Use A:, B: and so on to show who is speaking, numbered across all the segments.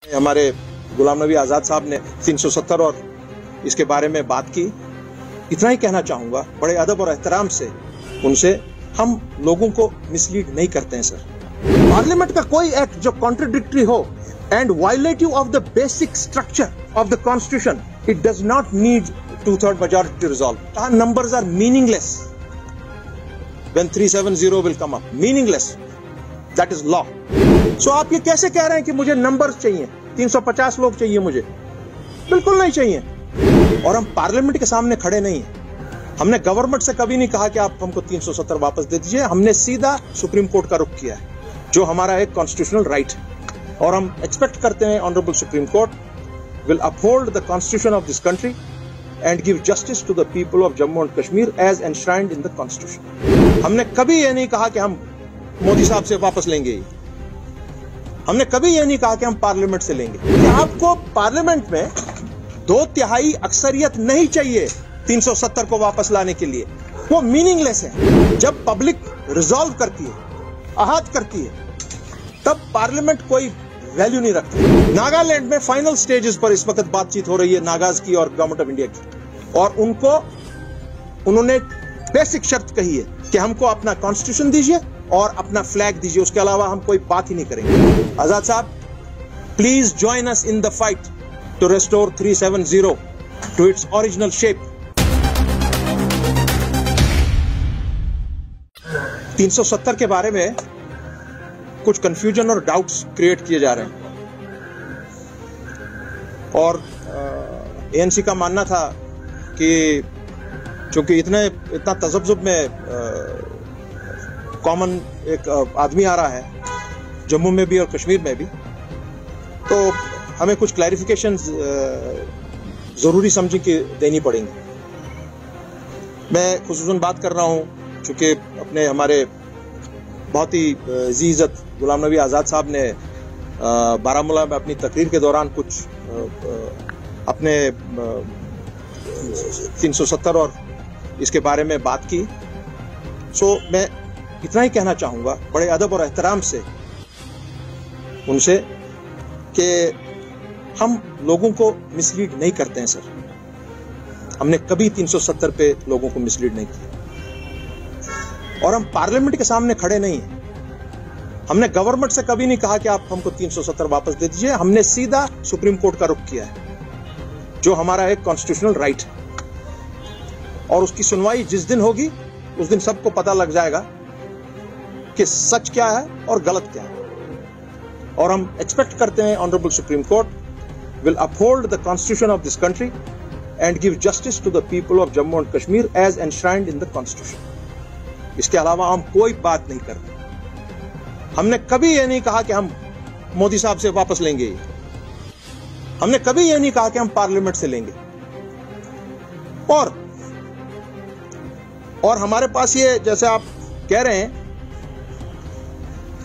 A: हमारे गुलाम नबी आजाद साहब ने 370 और इसके बारे में बात की। इतना ही कहना चाहूंगा बड़े अदब और एहतराम से उनसे, हम लोगों को मिसलीड नहीं करते हैं सर। पार्लियामेंट का कोई एक्ट जो कॉन्ट्रडिक्टरी हो and violative of the basic structure of the constitution, it does not need 2/3 majority to resolve. Our numbers are meaningless when 370 will come up. Meaningless. That is law. So आप ये कैसे कह रहे हैं कि मुझे नंबर्स चाहिए, 350 लोग चाहिए मुझे? बिल्कुल नहीं चाहिए। और हम पार्लियामेंट के सामने खड़े नहीं हैं। हमने गवर्नमेंट से कभी नहीं कहा कि आप हमको 370 वापस दे दीजिए। हमने सीधा सुप्रीम कोर्ट का रुख किया है, जो हमारा एक कॉन्स्टिट्यूशनल राइट है। और हम एक्सपेक्ट करते हैं honourable supreme court will uphold the constitution of this country and give justice to the people of Jammu and Kashmir as enshrined in the Constitution. हमने कभी ये नहीं कहा कि हम मोदी साहब से वापस लेंगे। हमने कभी ये नहीं कहा कि हम पार्लियामेंट से लेंगे। कि आपको पार्लियामेंट में 2/3 अक्सरियत नहीं चाहिए 370 को वापस लाने के लिए। वो मीनिंगलेस है। जब पब्लिक रिजॉल्व करती है, आहत करती है, तब पार्लियामेंट कोई वैल्यू नहीं रखती। नागालैंड में फाइनल स्टेजेस पर इस वक्त बातचीत हो रही है नागाज की और गवर्नमेंट ऑफ इंडिया की, और उन्होंने बेसिक शर्त कही है कि हमको अपना कॉन्स्टिट्यूशन दीजिए और अपना फ्लैग दीजिए, उसके अलावा हम कोई बात ही नहीं करेंगे। Azad Sahab, please join us in the fight to restore 370 to its original shape. 370 के बारे में कुछ कंफ्यूजन और डाउट्स क्रिएट किए जा रहे हैं, और एएनसी का मानना था कि चूंकि इतना तजब्जुब में कॉमन एक आदमी आ रहा है जम्मू में भी और कश्मीर में भी, तो हमें कुछ क्लैरिफिकेशन जरूरी समझी कि देनी पड़ेंगी। मैं खुसूसन बात कर रहा हूं चूंकि अपने हमारे बहुत ही इज्जत गुलाम नबी आजाद साहब ने बारामूला में अपनी तकरीर के दौरान कुछ अपने 370 और इसके बारे में बात की। सो मैं इतना ही कहना चाहूंगा बड़े अदब और एहतराम से उनसे कि हम लोगों को मिसलीड नहीं करते हैं सर। हमने कभी 370 पे लोगों को मिसलीड नहीं किया, और हम पार्लियामेंट के सामने खड़े नहीं हैं। हमने गवर्नमेंट से कभी नहीं कहा कि आप हमको 370 वापस दे दीजिए। हमने सीधा सुप्रीम कोर्ट का रुख किया है, जो हमारा एक कॉन्स्टिट्यूशनल राइट है। और उसकी सुनवाई जिस दिन होगी उस दिन सबको पता लग जाएगा कि सच क्या है और गलत क्या है। और हम एक्सपेक्ट करते हैं honourable supreme court will uphold the constitution of this country and give justice to the people of Jammu and Kashmir as enshrined in the constitution. इसके अलावा हम कोई बात नहीं करते। हमने कभी यह नहीं कहा कि हम मोदी साहब से वापस लेंगे। हमने कभी यह नहीं कहा कि हम पार्लियामेंट से लेंगे। और हमारे पास ये, जैसे आप कह रहे हैं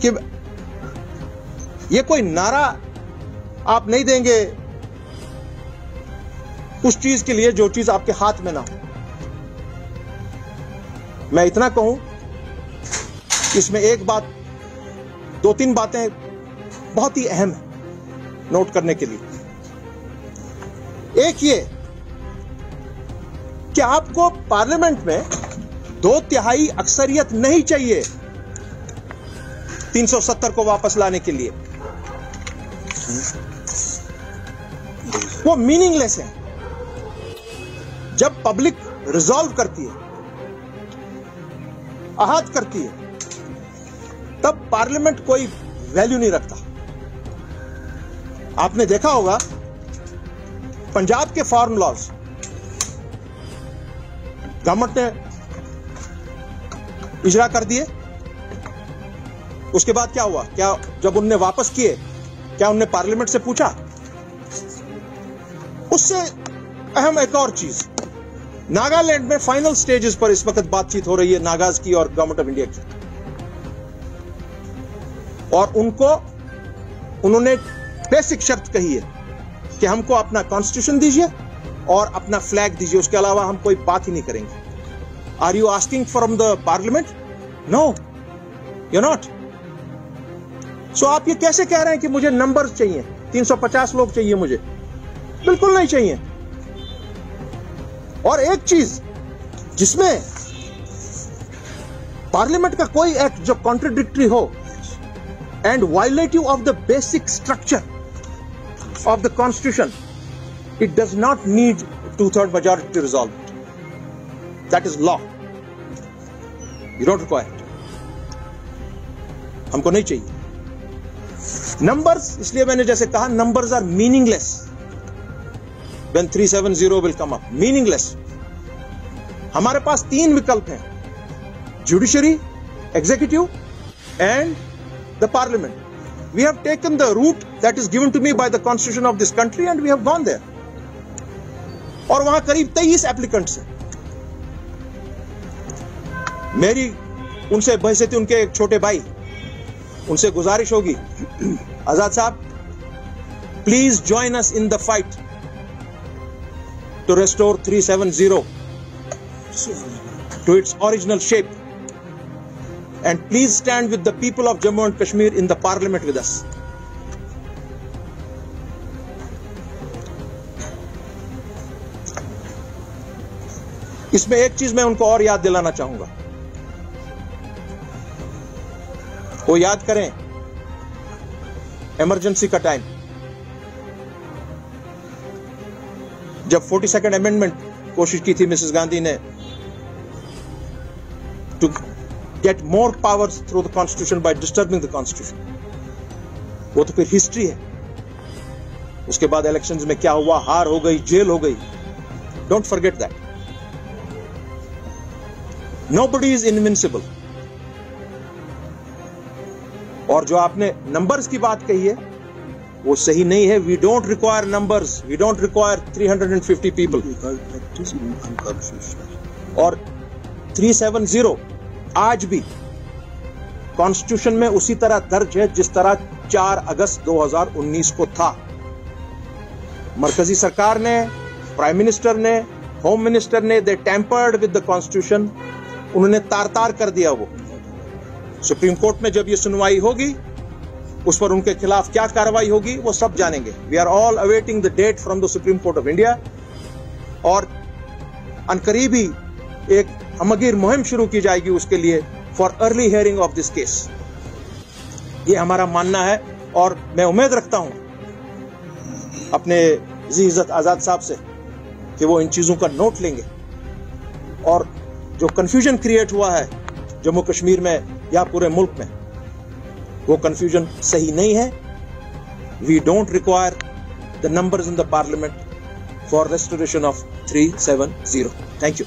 A: कि ये कोई नारा आप नहीं देंगे उस चीज के लिए जो चीज आपके हाथ में ना हो। मैं इतना कहूं, इसमें एक बात, 2-3 बातें बहुत ही अहम है नोट करने के लिए। एक ये कि आपको पार्लियामेंट में 2/3 अक्सरियत नहीं चाहिए 370 को वापस लाने के लिए। वो मीनिंगलेस है। जब पब्लिक रिजॉल्व करती है, आहत करती है, तब पार्लियामेंट कोई वैल्यू नहीं रखता। आपने देखा होगा पंजाब के फार्म लॉज गवर्नमेंट ने इजरा कर दिए। उसके बाद क्या हुआ? क्या जब उनने वापस किए, क्या उनने पार्लियामेंट से पूछा? उससे अहम एक और चीज, नागालैंड में फाइनल स्टेजेस पर इस वक्त बातचीत हो रही है नागाज की और गवर्नमेंट ऑफ इंडिया की, और उन्होंने बेसिक शर्त कही है कि हमको अपना कॉन्स्टिट्यूशन दीजिए और अपना फ्लैग दीजिए, उसके अलावा हम कोई बात ही नहीं करेंगे। Are you asking from the parliament? No, you not. So आप ये कैसे कह रहे हैं कि मुझे नंबर्स चाहिए? 350 लोग चाहिए मुझे, बिल्कुल नहीं चाहिए। और एक चीज जिसमें पार्लियामेंट का कोई एक्ट जो कॉन्ट्रडिक्टरी हो and violative of the basic structure of the constitution, it does not need 2/3 majority to resolve it. That is law. You don't require it. हमको नहीं चाहिए नंबर्स। इसलिए मैंने जैसे कहा, numbers are meaningless when 370 will come up. Meaningless. हमारे पास 3 विकल्प हैं, judiciary, executive and the parliament. We have taken the route that is given to me by the constitution of this country and we have gone there. और वहां करीब 23 applicants हैं। मेरी उनसे बहस थी, उनके एक छोटे भाई, उनसे गुजारिश होगी, Azad Sahab please join us in the fight to restore 370 to its original shape, and please stand with the people of Jammu and Kashmir in the parliament with us. इसमें एक चीज मैं उनको और याद दिलाना चाहूंगा, वो याद करें इमरजेंसी का टाइम, जब 42nd अमेंडमेंट कोशिश की थी मिसेस गांधी ने to get more powers through the constitution by disturbing the constitution, वो तो फिर हिस्ट्री है। उसके बाद इलेक्शंस में क्या हुआ, हार हो गई, जेल हो गई, don't forget that. Nobody is invincible. और जो आपने नंबर्स की बात कही है वो सही नहीं है। We don't require numbers. We don't require 350 people. और 370 आज भी कॉन्स्टिट्यूशन में उसी तरह दर्ज है जिस तरह 4 अगस्त 2019 को था। मरकजी सरकार ने, प्राइम मिनिस्टर ने, होम मिनिस्टर ने, दे टेम्पर्ड विद द कॉन्स्टिट्यूशन, उन्होंने तार-तार कर दिया। वो सुप्रीम कोर्ट में जब ये सुनवाई होगी उस पर उनके खिलाफ क्या कार्रवाई होगी वो सब जानेंगे। We are all awaiting the date from the supreme court of India, और अनकरीब ही एक हमगीर मुहिम शुरू की जाएगी उसके लिए for early hearing of this case. ये हमारा मानना है और मैं उम्मीद रखता हूं अपने जी इज्जत आजाद साहब से कि वो इन चीजों का नोट लेंगे, और जो कंफ्यूजन क्रिएट हुआ है जम्मू कश्मीर में या पूरे मुल्क में, वो कंफ्यूजन सही नहीं है। We don't require the numbers in the parliament for restoration of 370। Thank you.